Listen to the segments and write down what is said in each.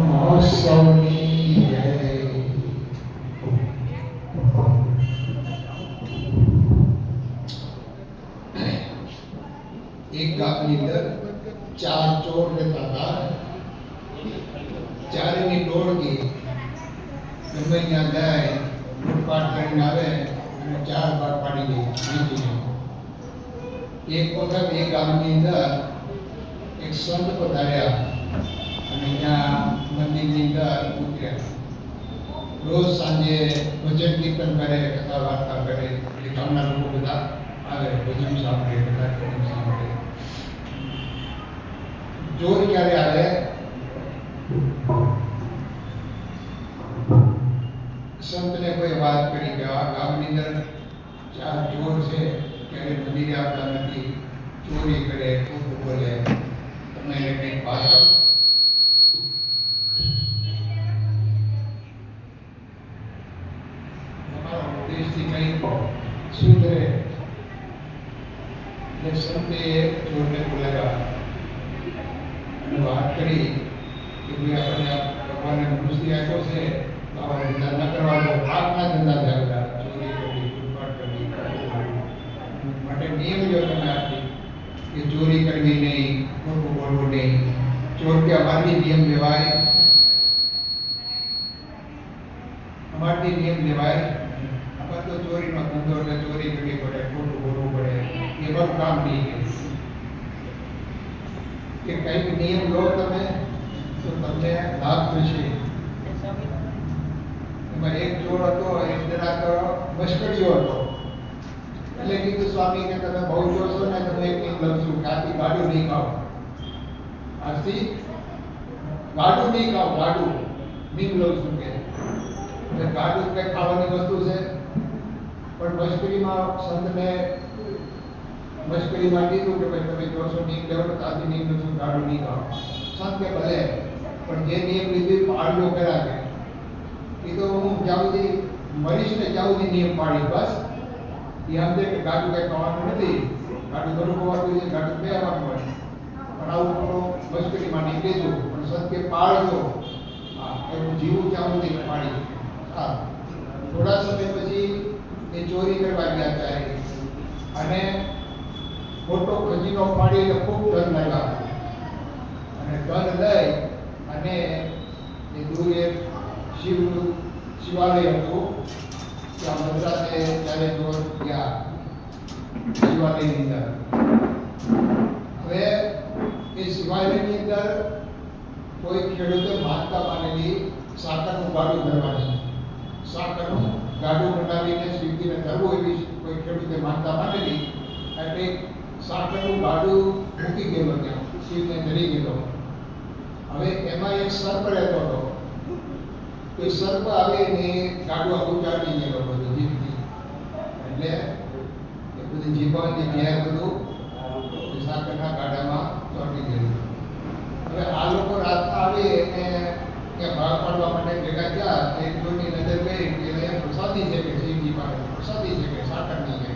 મહોત્સવની જય. એક ગામની અંદર ચાર ચોર રહેતા હતા. ચારેની ટોળકી ગમે ત્યાં જાય, લૂંટપાટ કરીને આવે અને ચાર બાર પાડી દે વેચીને. એક વખત એ ગામની અંદર એક સંત પધાર્યા અને ત્યાં મંદિરની અંદર ઉતર્યા. રોજ સાંજે ભજન કીર્તન કરે, કથા વાર્તા કરે, એટલે ગામના લોકો બધા આવે, ભજન સાંભળે, કથા કીર્તન સાંભળે. ચોર ક્યારે આવે? સંતને કોઈ વાત કરી કે આ ગામની અંદર ચાર ચોર છે, ક્યારે મંદિરે આવતા નથી, ચોરી કરે, ખોટું બોલે, તમે એને કંઈક વાત કરો. તમારા ઉપદેશથી કંઈક સુધરે. એટલે સંતે ચોરને બોલાવ્યા અને વાત કરી કે ભાઈ આપણને ભગવાને મનુષ્ય આપ્યો છે, આવા ધંધા ન કરવા દો. પાપના ધંધા થયા, ચોરી કરવી, લૂંટફાટ કરવી, માટે નિયમ જો તમે આપી કે ચોરી કરવી નહીં, ખોટું બોલવું નહીં. ચોર કે અમારી નિયમ લેવાય, અમારી નિયમ લેવાય. આપણે તો ચોરીનો ધંધો એટલે ચોરી કરવી પડે, ખોટું બોલવું પડે, એ બધું કામ નહીં. કે કંઈક નિયમ લો તમે તો તમને લાભ થશે. એમાં એક ચોર હતો, એક જરાક મશ્કરીઓ હતો. એટલે કીધું સ્વામી કે તમે બહુ જોશો ને, તમે એક નિયમ લખશું કે આથી ગાડું નહીં ખાઓ, આજથી ગાડું નહીં ખાઓ, ગાડું નિયમ લખશું કે. એટલે ગાડું કઈ ખાવાની વસ્તુ છે, પણ મશ્કરીમાં સંતને મશ્કરીમાં કીધું કે ભાઈ તમે જોશો નિયમ લેવો તો આથી નિયમ લખશું, ગાડું નહીં ખાઓ. સંત કે ભલે, પણ જે નિયમ લીધું પાડ્યો કરાવે. એ તો હું જ્યાં સુધી મરીશ ને ત્યાં સુધી નિયમ પાડી, બસ. એ સમજે કે ગાડું કઈ ખાવાનું નથી, ગાડું ઘણું ખવાતું છે, ગાડું બે આવવાનું હોય. પણ આવું થોડું મશ્કરીમાં નહીં કીધું, પણ સંત કે પાડજો. હા, એવું જીવું ત્યાં સુધી પાડી. હા, થોડા સમય પછી એ ચોરી કરવા ગયા ચારે અને મોટો ખજીનો પાડીને ખૂબ ધન લાગ્યા. અને ધન લઈ અને એ દૂર એક શિવાલય હતું, ત્યાં મદ્રાસે ત્યારે ચોર ગયા શિવાલયની અંદર. હવે એ શિવાલયની અંદર કોઈ ખેડૂતે માનતા માનેલી સાકરનું ગાડું ધરવાની, સાકરનું ગાડું બનાવીને શિવજીને ધરવું એવી કોઈ ખેડૂતે માનતા માનેલી. એટલે સાકરનું ગાડું મૂકી ગયેલો ત્યાં, શિવને ધરી ગયેલો. હવે એમાં એક સર્પ રહેતો હતો. તો સર્પ આવે ને ગાડું આખું ચાટી ગયેલો બધું જીભથી. એટલે એ બધી જીભવાની ઘેર બધું સાકરના ગાડામાં ચોંટી ગયેલું. હવે આ લોકો રાતના આવે અને ત્યાં ભાગ પાડવા માટે ભેગા થયા. એક જોડની નજર ગઈ કે એ પ્રસાદી છે કે શિવજી પાસે પ્રસાદી છે કે સાકરની છે,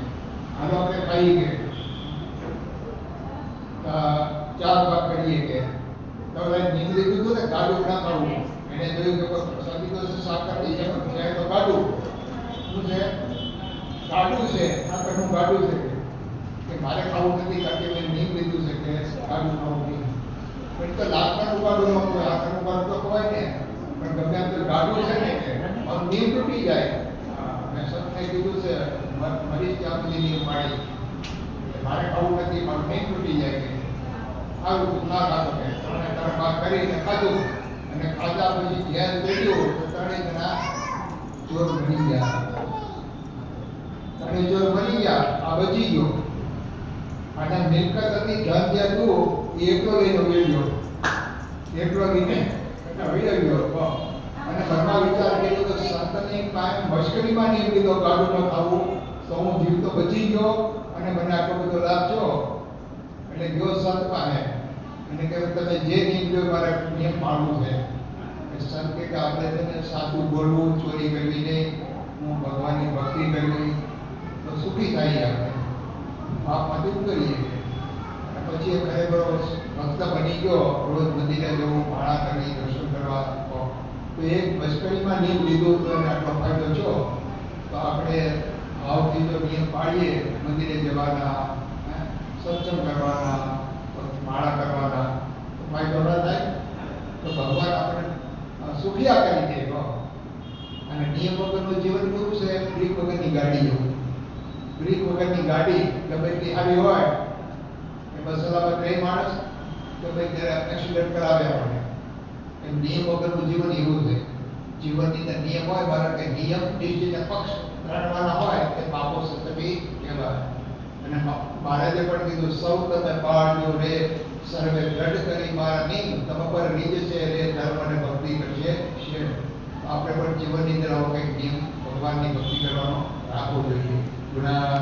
આનો આપણે ખાઈ કે ચાર ભાગ કરીએ કે. તો નીંદ લીધું હતું ને ગાડું ના ખાવું. એને જોયું કે પ્રસાદી તો સાકરની છે, પણ છે તો ગાડું. શું છે? ગાડું છે, સાકરનું ગાડું છે કે મારે ખાવું નથી, કારણ કે મેં નીંદ લીધું છે કે ગાડું ખાવું નહીં. પણ તો લાકડાનું ગાડું ન હોય, લાકડાનું ગાડું તો ખવાય ને, પણ ગમે એમ તો ગાડું છે ને કે નીંદ તૂટી જાય. મેં સત્ય કીધું છે, મરીશ ત્યાં સુધી નીંદ પાડી, મારે ખાવું નથી, મારું નીંદ તૂટી જાય કે આવું ના ખાતો કે. ત્રણે ત્રણ ભાગ કરીને ખાધું અને ખાધા પછી ઘેર બેઠ્યું તો ત્રણેય જણા ચોર બની ગયા. ત્રણેય ચોર બની ગયા. આ બચી ગયો. અને મિલકત હતી, ધન જે હતું એ એકલો લઈને ઉડ્યો, એકલો લઈને વહી ગયો. અને મનમાં વિચાર કર્યો કે સંતની કાંઈ મશ્કરીમાં નહીં લીધો ગાડું ન ખાવું, તો હું જીવ તો બચી ગયો અને મને આટલો બધો લાભ થયો. એટલે ગયો સંત પાસે અને કે તમે જે નિયમ લ્યો મારે નિયમ પાળવું છે. સંત કે આપણે તેને સાચું બોલવું, ચોરી કરવી નહીં, હું ભગવાનની ભક્તિ કરવી, તો સુખી થાય આપણે, પાપમાંથી ઉતરીએ. અને પછી ખરેખર ભક્ત બની ગયો, રોજ મંદિરે જવું, ભાણા કરવી, દર્શન નિયમ લીધું તો એને આટલો ફાયદો છો, તો આપણે ભાવથી જો નિયમ પાડીએ, મંદિરે જવાના, સત્સંગ કરવાના, માળા કરવાના, તો ફાયદો ન થાય? તો ભગવાન આપણે સુખિયા કરી દે. અને નિયમ વગરનું જીવન કેવું છે? બ્રેક વગરની ગાડી જેવું. બ્રેક વગરની ગાડી ગમે તે આવી હોય એ બસ સલામત રહે માણસ, ગમે ત્યારે એક્સિડન્ટ કરાવે આપણે. એમ નિયમ વગરનું જીવન એવું છે. જીવનની અંદર નિયમ હોય, મારા કે નિયમ નિશ્ચિત પક્ષ રણવાના હોય તે પાપો સતબી કહેવાય. અને મહારાજે પણ કીધું, સૌ તમે પાળજો રે સર્વે દ્રઢ કરી મારા નિયમ, તમ પર રીજ છે રે ધર્મ અને ભક્તિ કરશે છે. આપણે પણ જીવનની અંદર આવો કંઈક નિયમ ભગવાનની ભક્તિ કરવાનો રાખવો જોઈએ. ગુણા